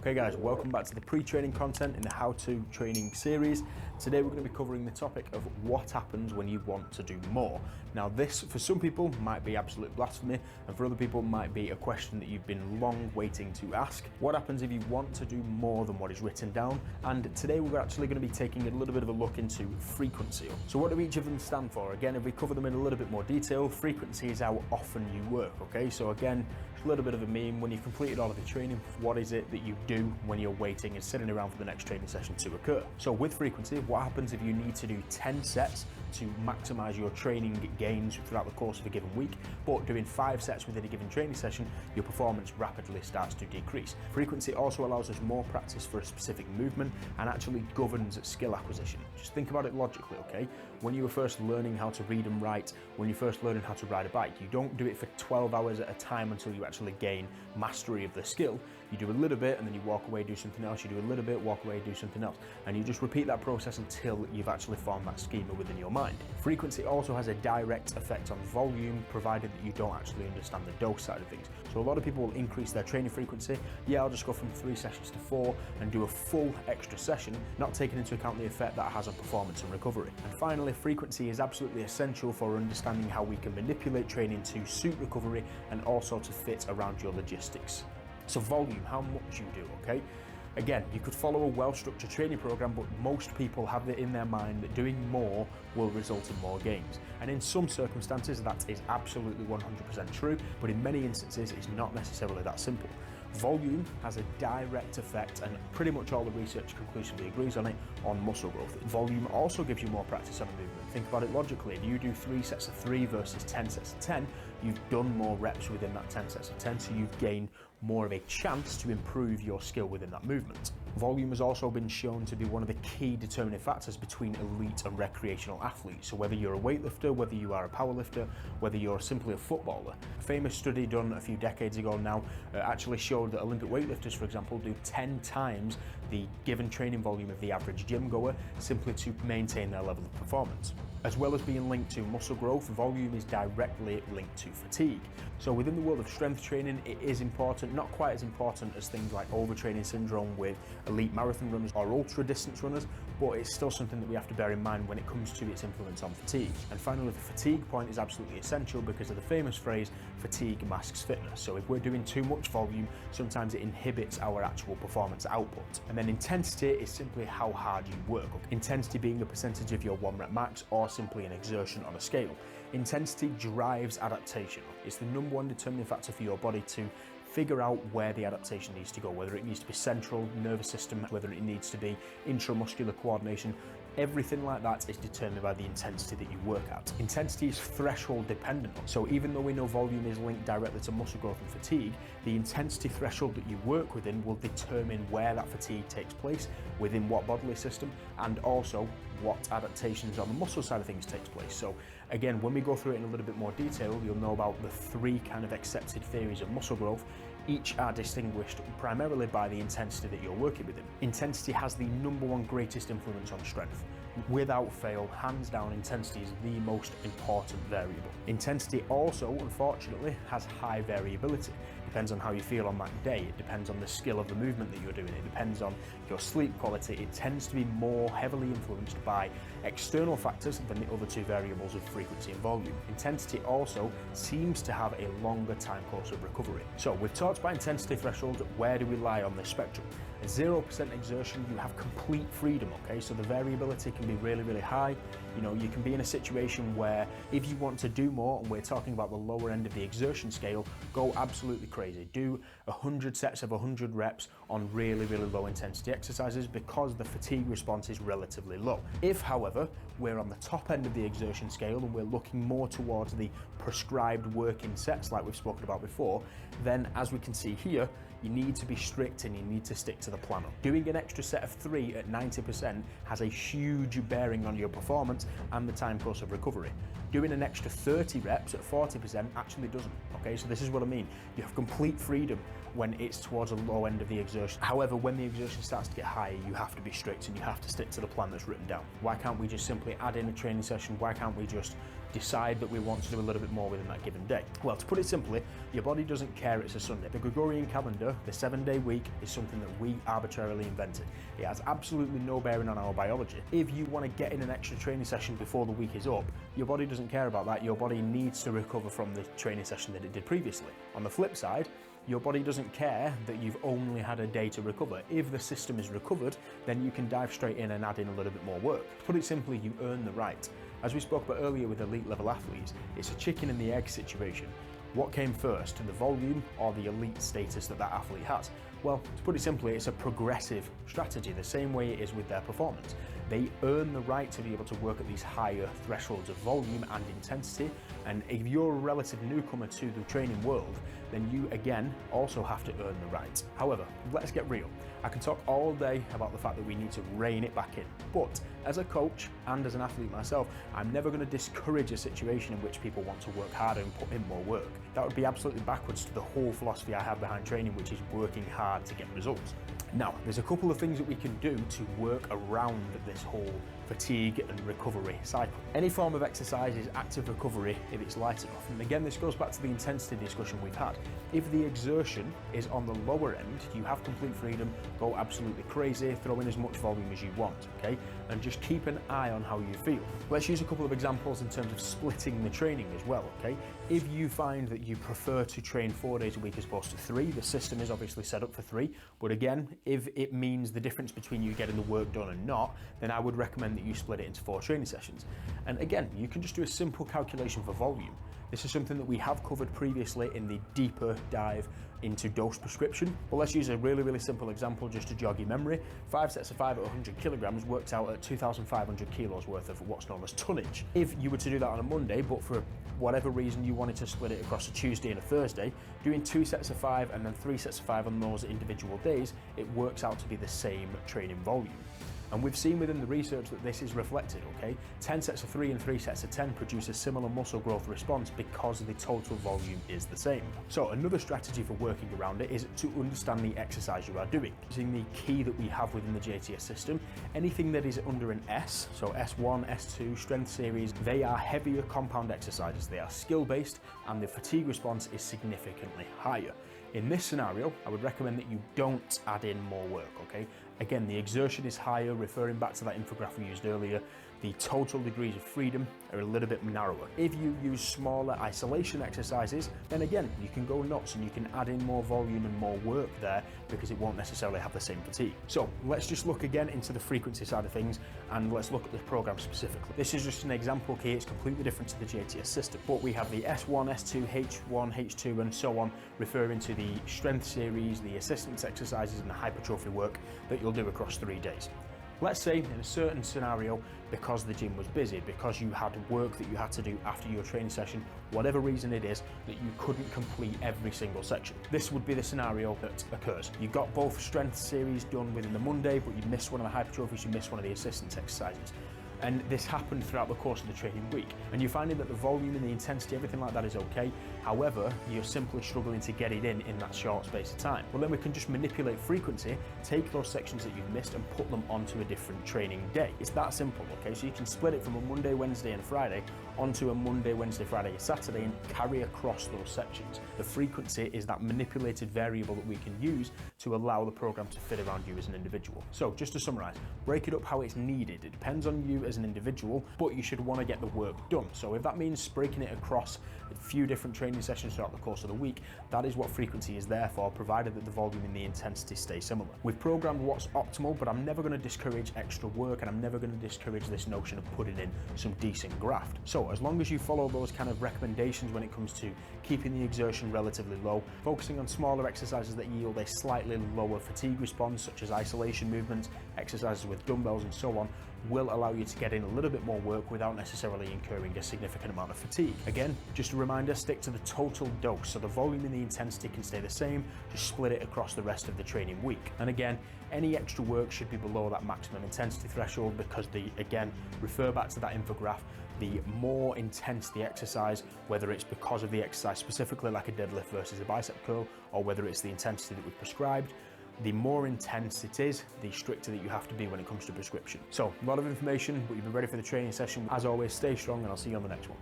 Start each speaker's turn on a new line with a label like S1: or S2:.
S1: Okay guys, welcome back to the pre-training content in the how-to training series. Today we're going to be covering the topic of what happens when you want to do more. Now this, for some people, might be absolute blasphemy, and for other people might be a question that you've been long waiting to ask. What happens if you want to do more than what is written down? And today we're actually going to be taking a little bit of a look into frequency. So what do each of them stand for? Again, if we cover them in a little bit more detail, frequency is how often you work, okay? So again, a little bit of a meme. When you've completed all of your training, what is it that you do when you're waiting and sitting around for the next training session to occur? So with frequency, what happens if you need to do 10 sets to maximize your training gains throughout the course of a given week, but doing 5 sets within a given training session, your performance rapidly starts to decrease. Frequency also allows us more practice for a specific movement and actually governs skill acquisition. Just think about it logically, okay? When you were first learning how to read and write, when you're first learning how to ride a bike, you don't do it for 12 hours at a time until you actually gain mastery of the skill. You do a little bit and then you walk away, do something else, you do a little bit, walk away, do something else. And you just repeat that process until you've actually formed that schema within your mind. Frequency also has a direct effect on volume, provided that you don't actually understand the dose side of things. So a lot of people will increase their training frequency. Yeah, I'll just go from 3 sessions to 4 and do a full extra session, not taking into account the effect that has on performance and recovery. And finally, frequency is absolutely essential for understanding how we can manipulate training to suit recovery and also to fit around your logistics. So volume, how much you do, okay? Again, you could follow a well-structured training program, but most people have it in their mind that doing more will result in more gains. And in some circumstances, that is absolutely 100% true, but in many instances, it's not necessarily that simple. Volume has a direct effect, and pretty much all the research conclusively agrees on it, on muscle growth. Volume also gives you more practice on a movement. Think about it logically. If you do 3 sets of 3 versus 10 sets of 10, you've done more reps within that 10 sets of 10, so you've gained more of a chance to improve your skill within that movement. Volume has also been shown to be one of the key determining factors between elite and recreational athletes. So whether you're a weightlifter, whether you are a powerlifter, whether you're simply a footballer. A famous study done a few decades ago now actually showed that Olympic weightlifters, for example, do 10 times the given training volume of the average gym goer simply to maintain their level of performance. As well as being linked to muscle growth, volume is directly linked to fatigue. So within the world of strength training, it is important, not quite as important as things like overtraining syndrome with elite marathon runners or ultra distance runners, but it's still something that we have to bear in mind when it comes to its influence on fatigue. And finally, the fatigue point is absolutely essential because of the famous phrase, fatigue masks fitness. So if we're doing too much volume, sometimes it inhibits our actual performance output. And then intensity is simply how hard you work. Intensity being a percentage of your 1 rep max or simply an exertion on a scale. Intensity drives adaptation. It's the #1 determining factor for your body to figure out where the adaptation needs to go, whether it needs to be central nervous system, whether it needs to be intramuscular coordination. Everything like that is determined by the intensity that you work at. Intensity is threshold dependent. So even though we know volume is linked directly to muscle growth and fatigue, the intensity threshold that you work within will determine where that fatigue takes place, within what bodily system, and also what adaptations on the muscle side of things takes place. So again, when we go through it in a little bit more detail, you'll know about the 3 kind of accepted theories of muscle growth. Each are distinguished primarily by the intensity that you're working within. Intensity has the #1 greatest influence on strength. Without fail, hands down, intensity is the most important variable. Intensity also, unfortunately, has high variability. It depends on how you feel on that day. It depends on the skill of the movement that you're doing. It depends on your sleep quality. It tends to be more heavily influenced by external factors than the other 2 variables of frequency and volume. Intensity also seems to have a longer time course of recovery. So we've talked about intensity thresholds. Where do we lie on this spectrum? At 0% exertion, you have complete freedom, okay? So the variability can be really, really high. You know, you can be in a situation where if you want to do more, and we're talking about the lower end of the exertion scale, go absolutely crazy. Do 100 sets of 100 reps on really, really low intensity exercises because the fatigue response is relatively low. If, however, we're on the top end of the exertion scale and we're looking more towards the prescribed working sets like we've spoken about before, then as we can see here, you need to be strict and you need to stick to the plan. Doing an extra set of 3 at 90% has a huge bearing on your performance and the time course of recovery. Doing an extra 30 reps at 40% actually doesn't, okay? So this is what I mean. You have complete freedom when it's towards a low end of the exertion. However, when the exertion starts to get higher, you have to be strict and you have to stick to the plan that's written down. Why can't we just simply add in a training session? Why can't we just decide that we want to do a little bit more within that given day? Well, to put it simply, your body doesn't care it's a Sunday. The Gregorian calendar, the 7-day week, is something that we arbitrarily invented. It has absolutely no bearing on our biology. If you want to get in an extra training session before the week is up, your body doesn't care about that. Your body needs to recover from the training session that it did previously. On the flip side, your body doesn't care that you've only had a day to recover. If the system is recovered, then you can dive straight in and add in a little bit more work. To put it simply, you earn the right. As we spoke about earlier with elite level athletes, it's a chicken and the egg situation. What came first, the volume or the elite status that athlete has? Well, to put it simply, it's a progressive strategy, the same way it is with their performance. They earn the right to be able to work at these higher thresholds of volume and intensity, and if you're a relative newcomer to the training world, then you again also have to earn the right. However, let's get real. I can talk all day about the fact that we need to rein it back in, but as a coach and as an athlete myself, I'm never going to discourage a situation in which people want to work harder and put in more work. That would be absolutely backwards to the whole philosophy I have behind training, which is working hard to get results. Now, there's a couple of things that we can do to work around this whole fatigue and recovery cycle. Any form of exercise is active recovery if it's light enough. And again, this goes back to the intensity discussion we've had. If the exertion is on the lower end, you have complete freedom, go absolutely crazy, throw in as much volume as you want, okay? And just keep an eye on how you feel. Let's use a couple of examples in terms of splitting the training as well, okay? If you find that you prefer to train 4 days a week as opposed to 3, the system is obviously set up for 3, but again, if it means the difference between you getting the work done and not, then I would recommend that you split it into 4 training sessions. And again, you can just do a simple calculation for volume. This is something that we have covered previously in the deeper dive into dose prescription. But let's use a really simple example just to jog your memory. 5 sets of 5 at 100 kilograms works out at 2,500 kilos worth of what's known as tonnage. If you were to do that on a Monday, but for whatever reason you wanted to split it across a Tuesday and a Thursday, doing 2 sets of 5 and then 3 sets of 5 on those individual days, it works out to be the same training volume. And we've seen within the research that this is reflected, okay? 10 sets of 3 and 3 sets of 10 produce a similar muscle growth response because the total volume is the same. So another strategy for working around it is to understand the exercise you are doing. Using the key that we have within the JTS system, anything that is under an S, so S1, S2, strength series, they are heavier compound exercises. They are skill-based and the fatigue response is significantly higher. In this scenario, I would recommend that you don't add in more work, okay? Again, the exertion is higher, referring back to that infographic we used earlier. The total degrees of freedom are a little bit narrower. If you use smaller isolation exercises, then again, you can go nuts and you can add in more volume and more work there because it won't necessarily have the same fatigue. So let's just look again into the frequency side of things and let's look at the program specifically. This is just an example key, it's completely different to the JTS system, but we have the S1, S2, H1, H2 and so on, referring to the strength series, the assistance exercises and the hypertrophy work that you'll do across 3 days. Let's say in a certain scenario, because the gym was busy, because you had work that you had to do after your training session, whatever reason it is, that you couldn't complete every single section. This would be the scenario that occurs. You got both strength series done within the Monday, but you missed one of the hypertrophies, you missed one of the assistance exercises. And this happened throughout the course of the training week. And you're finding that the volume and the intensity, everything like that is okay. However, you're simply struggling to get it in that short space of time. Well, then we can just manipulate frequency, take those sections that you've missed and put them onto a different training day. It's that simple, okay? So you can split it from a Monday, Wednesday and Friday onto a Monday, Wednesday, Friday and Saturday and carry across those sections. The frequency is that manipulated variable that we can use to allow the program to fit around you as an individual. So just to summarize, break it up how it's needed. It depends on you as an individual, but you should want to get the work done. So if that means breaking it across a few different training sessions throughout the course of the week, that is what frequency is there for, provided that the volume and the intensity stay similar. We've programmed what's optimal, but I'm never going to discourage extra work and I'm never going to discourage this notion of putting in some decent graft. So as long as you follow those kind of recommendations when it comes to keeping the exertion relatively low, focusing on smaller exercises that yield a slightly lower fatigue response, such as isolation movements, exercises with dumbbells and so on, will allow you to get in a little bit more work without necessarily incurring a significant amount of fatigue. Again, just a reminder, stick to the total dose, so the volume and the intensity can stay the same, just split it across the rest of the training week. And again, any extra work should be below that maximum intensity threshold because again, refer back to that infographic, the more intense the exercise, whether it's because of the exercise specifically like a deadlift versus a bicep curl, or whether it's the intensity that we've prescribed, the more intense it is, the stricter that you have to be when it comes to prescription. So, a lot of information, but you've been ready for the training session. As always, stay strong and I'll see you on the next one.